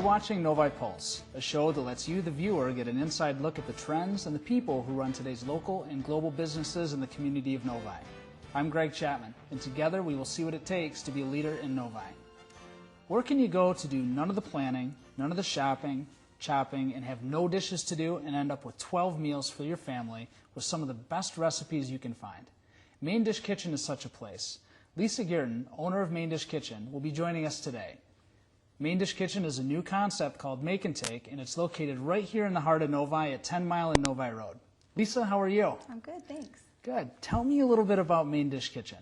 watching Novi Pulse, a show that lets you, the viewer, get an inside look at the trends and the people who run today's local and global businesses in the community of Novi. I'm Greg Chapman, and together we will see what it takes to be a leader in Novi. Where can you go to do none of the planning, none of the shopping, chopping, and have no dishes to do and end up with 12 meals for your family with some of the best recipes you can find? Main Dish Kitchen is such a place. Lisa Guertin, owner of Main Dish Kitchen, will be joining us today. Main Dish Kitchen is a new concept called Make and Take, and it's located right here in the heart of Novi at 10 Mile and Novi Road. Lisa, how are you? I'm good, thanks. Good. Tell me a little bit about Main Dish Kitchen.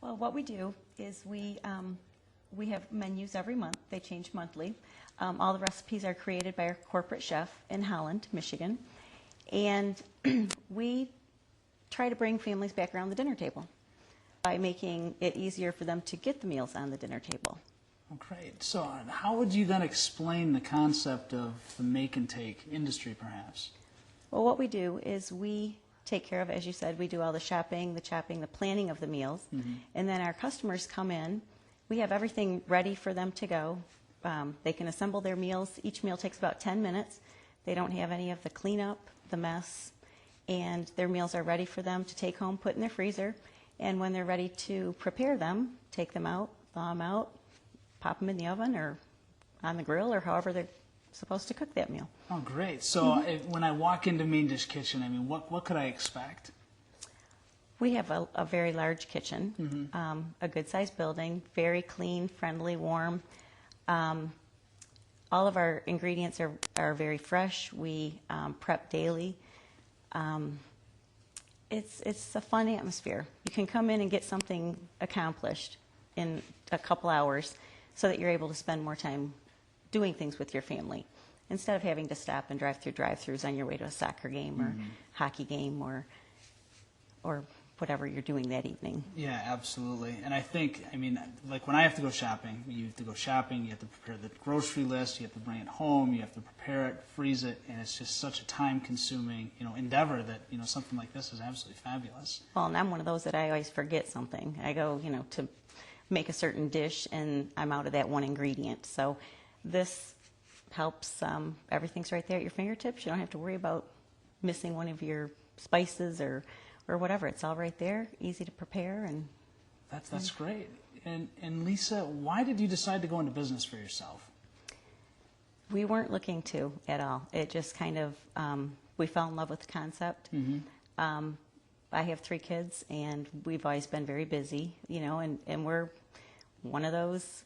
Well, what we do is we have menus every month. They change monthly. All the recipes are created by our corporate chef in Holland, Michigan. And we try to bring families back around the dinner table by making it easier for them to get the meals on the dinner table. Oh, great. So how would you then explain the concept of the make and take industry, perhaps? Well, what we do is we take care of, as you said, we do all the shopping, the chopping, the planning of the meals. Mm-hmm. And then our customers come in. We have everything ready for them to go. They can assemble their meals. Each meal takes about 10 minutes. They don't have any of the cleanup, the mess, and their meals are ready for them to take home, put in their freezer. And when they're ready to prepare them, take them out, thaw them out, pop them in the oven or on the grill or however they're supposed to cook that meal. Oh, great. So when I walk into Main Dish Kitchen, I mean, what could I expect? We have a very large kitchen, mm-hmm. A good-sized building, very clean, friendly, warm. All of our ingredients are very fresh. We prep daily. It's a fun atmosphere. You can come in and get something accomplished in a couple hours so that you're able to spend more time doing things with your family instead of having to stop and drive through drive-thrus on your way to a soccer game or mm-hmm. hockey game or whatever you're doing that evening. Yeah, absolutely. And I think, I mean, like when I have to go shopping, you have to go shopping, you have to prepare the grocery list, you have to bring it home, you have to prepare it, freeze it, and it's just such a time-consuming, endeavor that, something like this is absolutely fabulous. Well, and I'm one of those that I always forget something. I go, to make a certain dish, and I'm out of that one ingredient. So this helps. Everything's right there at your fingertips. You don't have to worry about missing one of your spices or whatever. It's all right there, easy to prepare. And that's great. And Lisa, why did you decide to go into business for yourself? We weren't looking to at all. It just kind of, we fell in love with the concept. Mm-hmm. I have 3 kids, and we've always been very busy, and we're one of those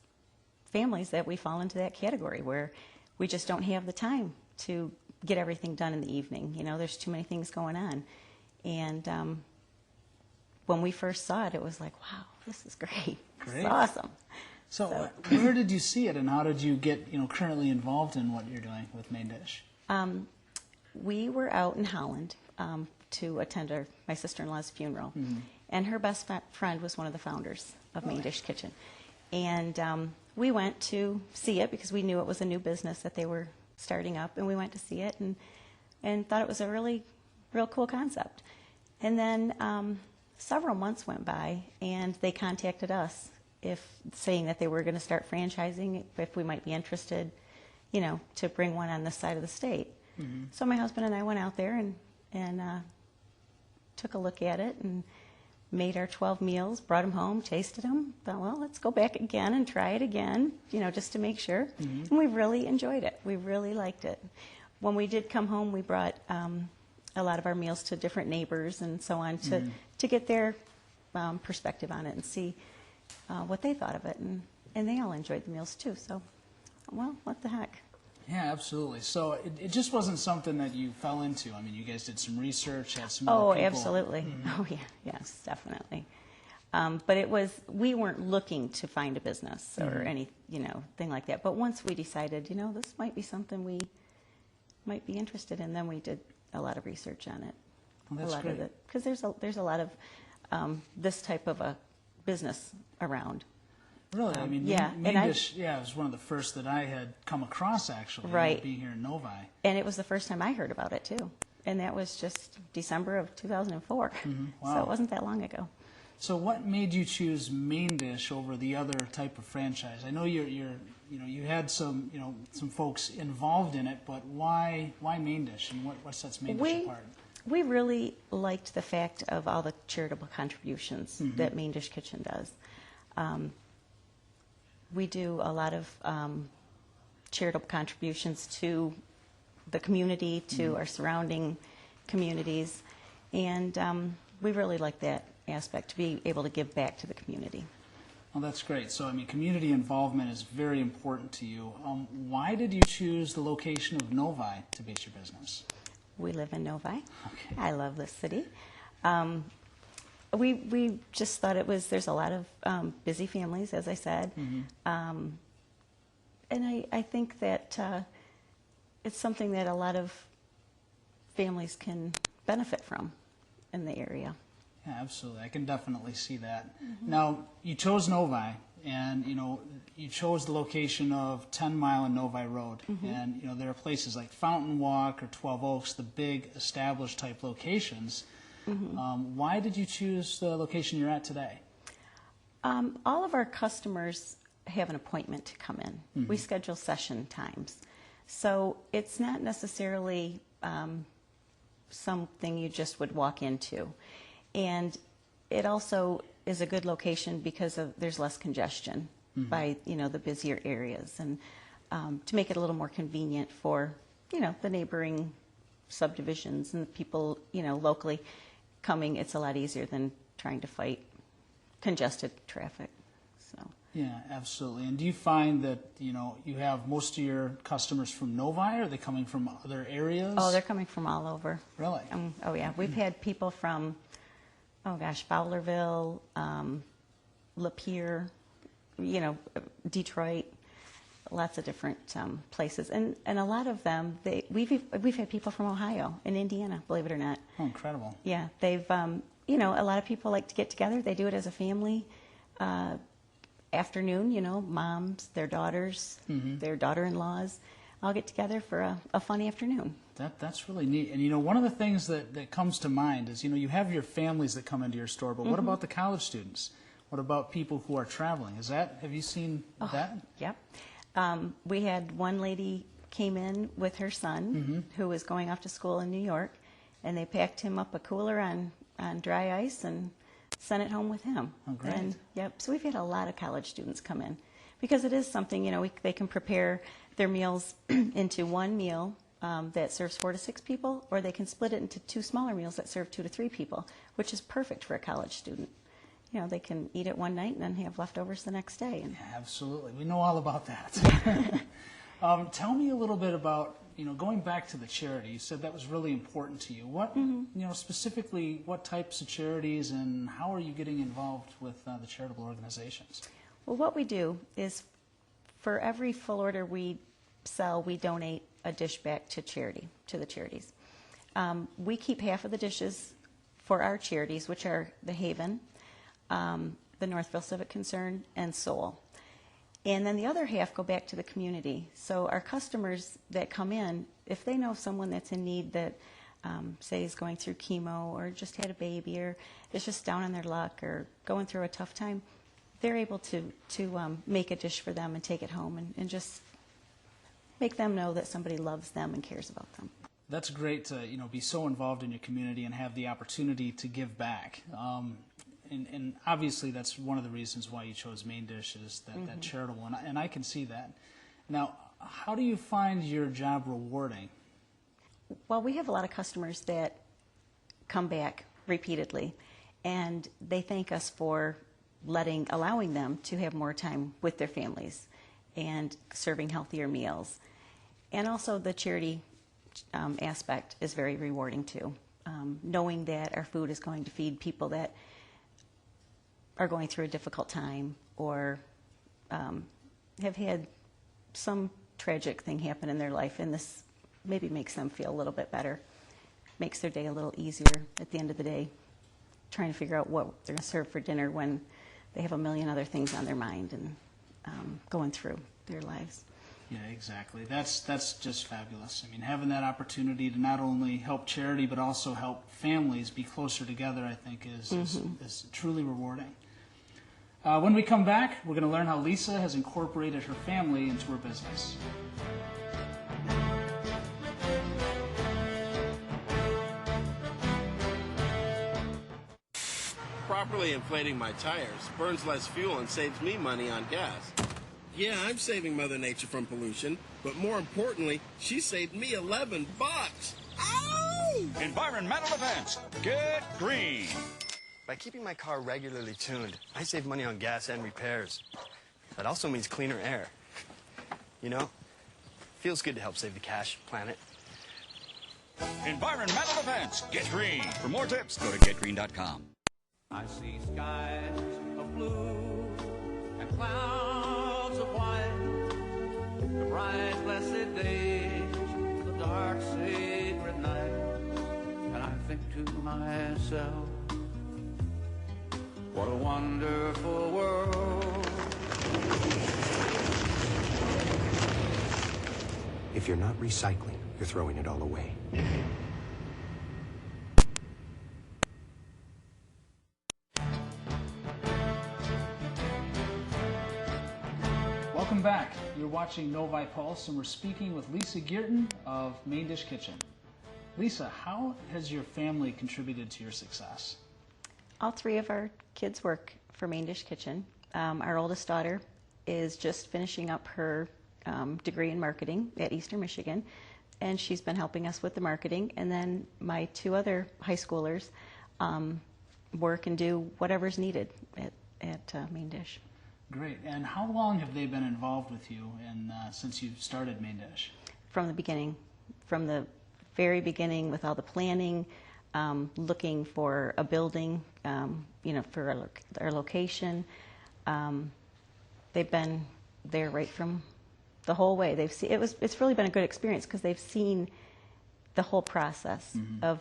families that we fall into that category where we just don't have the time to get everything done in the evening. There's too many things going on. And when we first saw it, it was like, wow, this is great. Great. It's awesome. So where did you see it, and how did you get currently involved in what you're doing with Main Dish? We were out in Holland to attend my sister-in-law's funeral. Mm-hmm. And her best friend was one of the founders of Main Dish Kitchen. And we went to see it because we knew it was a new business that they were starting up. And we went to see it and thought it was a real cool concept. And then several months went by, and they contacted us saying that they were going to start franchising, if we might be interested, to bring one on this side of the state. Mm-hmm. So my husband and I went out there and took a look at it and made our 12 meals, brought them home, tasted them, thought, well, let's go back again and try it again, just to make sure. Mm-hmm. And we really enjoyed it. We really liked it. When we did come home, we brought a lot of our meals to different neighbors and so on to get their perspective on it and see what they thought of it. And they all enjoyed the meals too. So, well, what the heck. Yeah, absolutely. So it just wasn't something that you fell into. I mean, you guys did some research, had some other people. Absolutely. Mm-hmm. Oh, yeah. Yes, definitely. But we weren't looking to find a business or any, thing like that. But once we decided, this might be something we might be interested in, then we did a lot of research on it. Well, that's great. Because there's a lot of this type of a business around. Really? I mean, yeah. Main Dish, it was one of the first that I had come across, actually, right. Being here in Novi. And it was the first time I heard about it, too. And that was just December of 2004. Mm-hmm. Wow. So it wasn't that long ago. So what made you choose Main Dish over the other type of franchise? I know you had some folks involved in it, but why Main Dish, and what sets Main Dish apart? We really liked the fact of all the charitable contributions that Main Dish Kitchen does. We do a lot of charitable contributions to the community, to our surrounding communities, and we really like that aspect, to be able to give back to the community. Well, that's great. So, I mean, community involvement is very important to you. Why did you choose the location of Novi to base your business? We live in Novi. Okay. I love this city. We just thought there's a lot of busy families, as I said. And I think that it's something that a lot of families can benefit from in the area. Yeah, absolutely. I can definitely see that. Now, you chose Novi, and you chose the location of 10 Mile and Novi Road. And there are places like Fountain Walk or 12 Oaks, the big established type locations. Why did you choose the location you're at today? All of our customers have an appointment to come in. We schedule session times. So it's not necessarily something you just would walk into. And it also is a good location because there's less congestion by the busier areas, and to make it a little more convenient for the neighboring subdivisions and the people locally coming. It's a lot easier than trying to fight congested traffic. So yeah, absolutely. And do you find that you have most of your customers from Novi, or are they coming from other areas? Oh, they're coming from all over. Really? Oh yeah, we've had people from Fowlerville, Lapeer, Detroit, lots of different places, and a lot of them we've had people from Ohio and Indiana, believe it or not. Oh, incredible! Yeah, they've a lot of people like to get together. They do it as a family afternoon. Moms, their daughters, their daughter-in-laws, all get together for a fun afternoon. That's really neat. And one of the things that comes to mind is you have your families that come into your store, but what about the college students? What about people who are traveling? Have you seen that? Yep. We had one lady came in with her son who was going off to school in New York, and they packed him up a cooler on dry ice and sent it home with him. Oh, great. And, so we've had a lot of college students come in because it is something, they can prepare their meals into one meal that serves 4 to 6 people, or they can split it into 2 smaller meals that serve 2 to 3 people, which is perfect for a college student. They can eat it one night and then have leftovers the next day. Yeah, absolutely. We know all about that. Tell me a little bit about, going back to the charity. You said that was really important to you. What, specifically, what types of charities, and how are you getting involved with the charitable organizations? Well, what we do is, for every full order we sell, we donate a dish back to the charities. We keep half of the dishes for our charities, which are the Haven, the Northville Civic Concern, and Soul. And then the other half go back to the community. So our customers that come in, if they know someone that's in need that, say, is going through chemo or just had a baby or is just down on their luck or going through a tough time, they're able to make a dish for them and take it home and just make them know that somebody loves them and cares about them. That's great to be so involved in your community and have the opportunity to give back. And obviously that's one of the reasons why you chose Main Dish, is that charitable, and I can see that. Now, how do you find your job rewarding? Well, we have a lot of customers that come back repeatedly, and they thank us for allowing them to have more time with their families and serving healthier meals. And also the charity aspect is very rewarding too. Knowing that our food is going to feed people that are going through a difficult time or have had some tragic thing happen in their life, and this maybe makes them feel a little bit better, makes their day a little easier at the end of the day, trying to figure out what they're going to serve for dinner when they have a million other things on their mind and going through their lives. Yeah, exactly. That's just fabulous. I mean, having that opportunity to not only help charity but also help families be closer together, I think, is truly rewarding. When we come back, we're going to learn how Lisa has incorporated her family into her business. Properly inflating my tires burns less fuel and saves me money on gas. Yeah, I'm saving Mother Nature from pollution, but more importantly, she saved me $11. Ow! Environmental events. Get green. By keeping my car regularly tuned, I save money on gas and repairs. That also means cleaner air. You know, feels good to help save the cash, planet. Environmental events. Get green. For more tips, go to getgreen.com. I see skies of blue and clouds of white, the bright blessed days, the dark sacred night, and I think to myself, what a wonderful world. If you're not recycling, you're throwing it all away. Welcome back. You're watching Novi Pulse, and we're speaking with Lisa Guertin of Main Dish Kitchen. Lisa, how has your family contributed to your success? All three of our kids work for Main Dish Kitchen. Our oldest daughter is just finishing up her degree in marketing at Eastern Michigan, and she's been helping us with the marketing. And then my two other high schoolers work and do whatever's needed at Main Dish. Great. And how long have they been involved with you since you started Main Dish? From the beginning, from the very beginning, with all the planning, looking for a building, for our location. They've been there right from the whole way. It's really been a good experience because they've seen the whole process of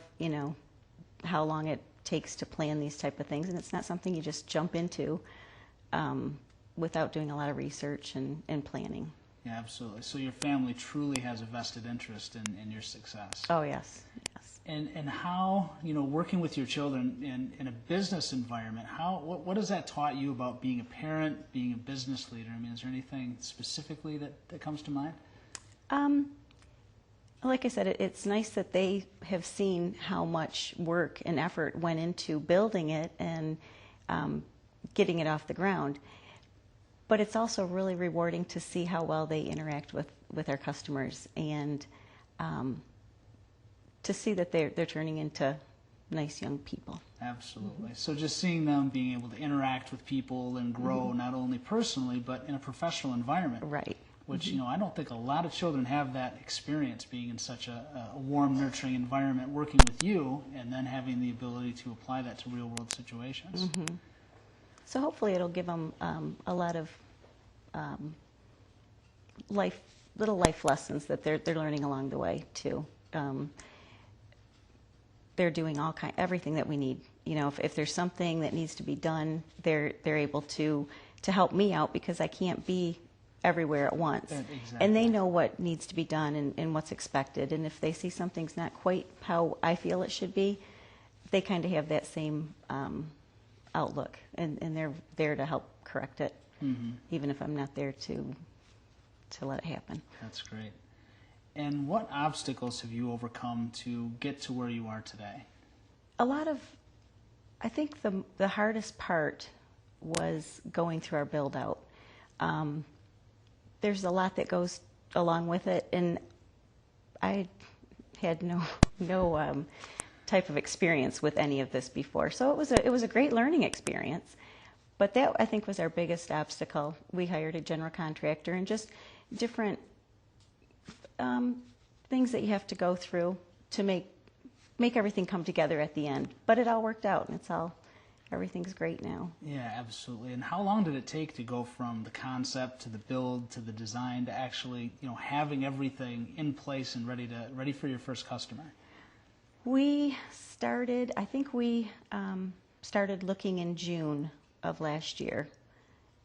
how long it takes to plan these type of things, and it's not something you just jump into without doing a lot of research and planning. Yeah, absolutely. So your family truly has a vested interest in your success. Oh, yes. And how, working with your children in a business environment, what has that taught you about being a parent, being a business leader? I mean, is there anything specifically that comes to mind? Like I said, it's nice that they have seen how much work and effort went into building it and getting it off the ground. But it's also really rewarding to see how well they interact with our customers and to see that they're turning into nice young people. Absolutely. So just seeing them being able to interact with people and grow not only personally but in a professional environment. Right. Which, I don't think a lot of children have that experience, being in such a warm, nurturing environment, working with you, and then having the ability to apply that to real-world situations. So hopefully it'll give them a lot of little life lessons that they're learning along the way too. They're doing everything that we need. If there's something that needs to be done, they're able to help me out because I can't be everywhere at once. Exactly. And they know what needs to be done and what's expected. And if they see something's not quite how I feel it should be, they kind of have that same outlook, and they're there to help correct it, even if I'm not there to let it happen. That's great. And what obstacles have you overcome to get to where you are today? I think the hardest part was going through our build out. There's a lot that goes along with it, and I had no type of experience with any of this before. So it was a great learning experience. But that, I think, was our biggest obstacle. We hired a general contractor and just different things that you have to go through to make everything come together at the end. But it all worked out, and everything's great now. Yeah, absolutely. And how long did it take to go from the concept to the build to the design to actually, having everything in place and ready for your first customer? We started looking in June of last year,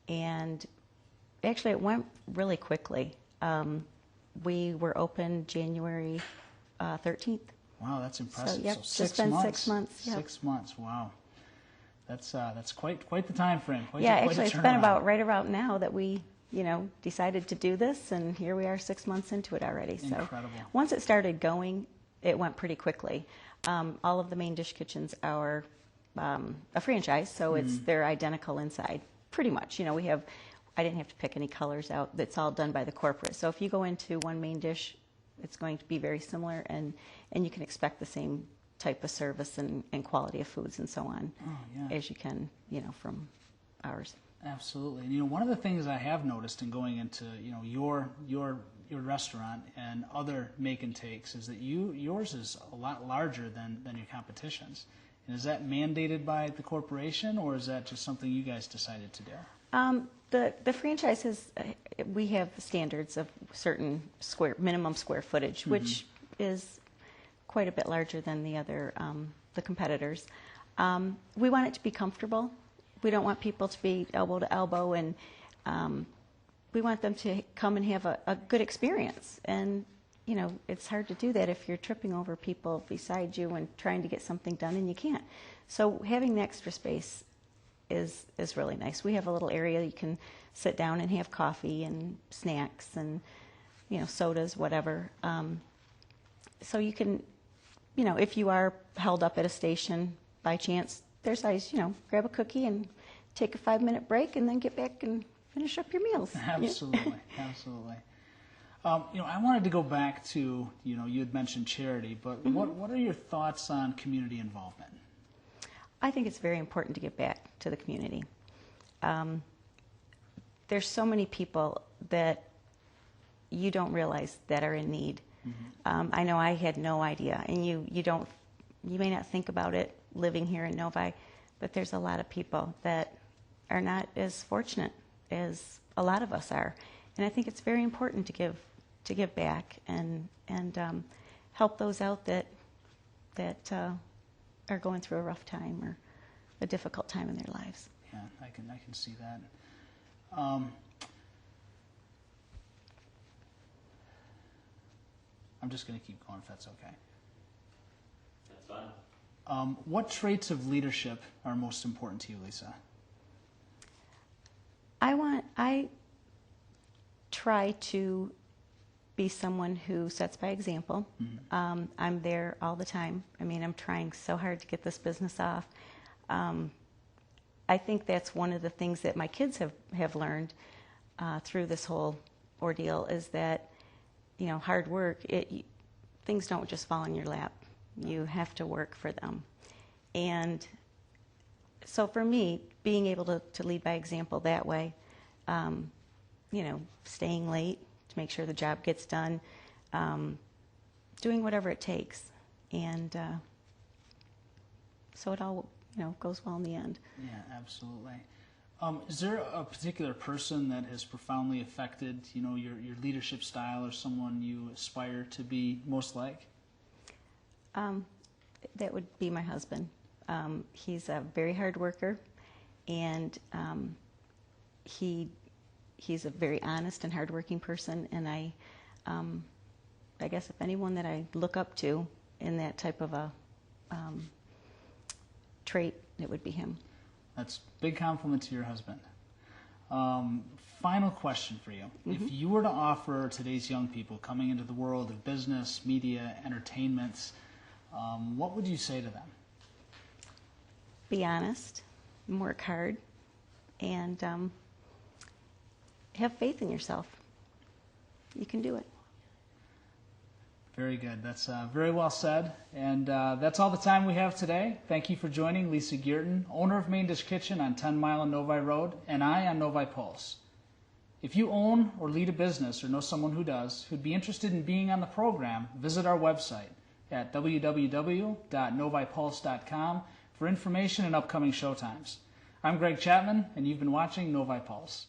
and actually it went really quickly. We were open January 13th. Wow, that's impressive. So, yep, So just been 6 months. Yep. 6 months. Wow, that's quite the time frame. Actually, it's been about right around now that we decided to do this, and here we are 6 months into it already. So incredible. Once it started going, it went pretty quickly. All of the main dish kitchens are a franchise, so they're identical inside, pretty much. I didn't have to pick any colors out. That's all done by the corporate. So if you go into one main dish, it's going to be very similar, and you can expect the same type of service and quality of foods and so on as you can, from ours. Absolutely. And one of the things I have noticed in going into your restaurant and other make and takes is that yours is a lot larger than your competition's. And is that mandated by the corporation, or is that just something you guys decided to do? The franchises, we have standards of certain minimum square footage, which is quite a bit larger than the competitors. We want it to be comfortable. We don't want people to be elbow to elbow, and we want them to come and have a good experience. And it's hard to do that if you're tripping over people beside you and trying to get something done and you can't. So having the extra space is really nice. We have a little area you can sit down and have coffee and snacks and sodas, whatever. So you can, if you are held up at a station by chance, there's always, grab a cookie and take a 5-minute break and then get back and finish up your meals. Absolutely, absolutely. I wanted to go back to, you had mentioned charity, but what are your thoughts on community involvement? I think it's very important to give back to the community. There's so many people that you don't realize that are in need. I know I had no idea, and you may not think about it living here in Novi, but there's a lot of people that are not as fortunate as a lot of us are, and I think it's very important to give back and help those out that are going through a rough time or a difficult time in their lives. Yeah, I can see that. I'm just going to keep going if that's okay. That's fine. What traits of leadership are most important to you, Lisa? I try to be someone who sets by example. I'm there all the time. I'm trying so hard to get this business off. I think that's one of the things that my kids have learned through this whole ordeal is that, hard work, things don't just fall in your lap. You have to work for them. And so for me, being able to lead by example that way, staying late to make sure the job gets done, doing whatever it takes. And so it all, goes well in the end. Yeah, absolutely. Is there a particular person that has profoundly affected, your leadership style, or someone you aspire to be most like? That would be my husband. He's a very hard worker, and he's a very honest and hardworking person. And I guess if anyone that I look up to in that type of a trait, it would be him. That's a big compliment to your husband. Final question for you. If you were to offer today's young people coming into the world of business, media, entertainment, what would you say to them? Be honest, and work hard, and have faith in yourself. You can do it. Very good. That's very well said. And that's all the time we have today. Thank you for joining Lisa Guertin, owner of Main Dish Kitchen on 10 Mile and Novi Road, and I on Novi Pulse. If you own or lead a business or know someone who does, who'd be interested in being on the program, visit our website at www.novipulse.com for information and upcoming showtimes. I'm Greg Chapman, and you've been watching Novi Pulse.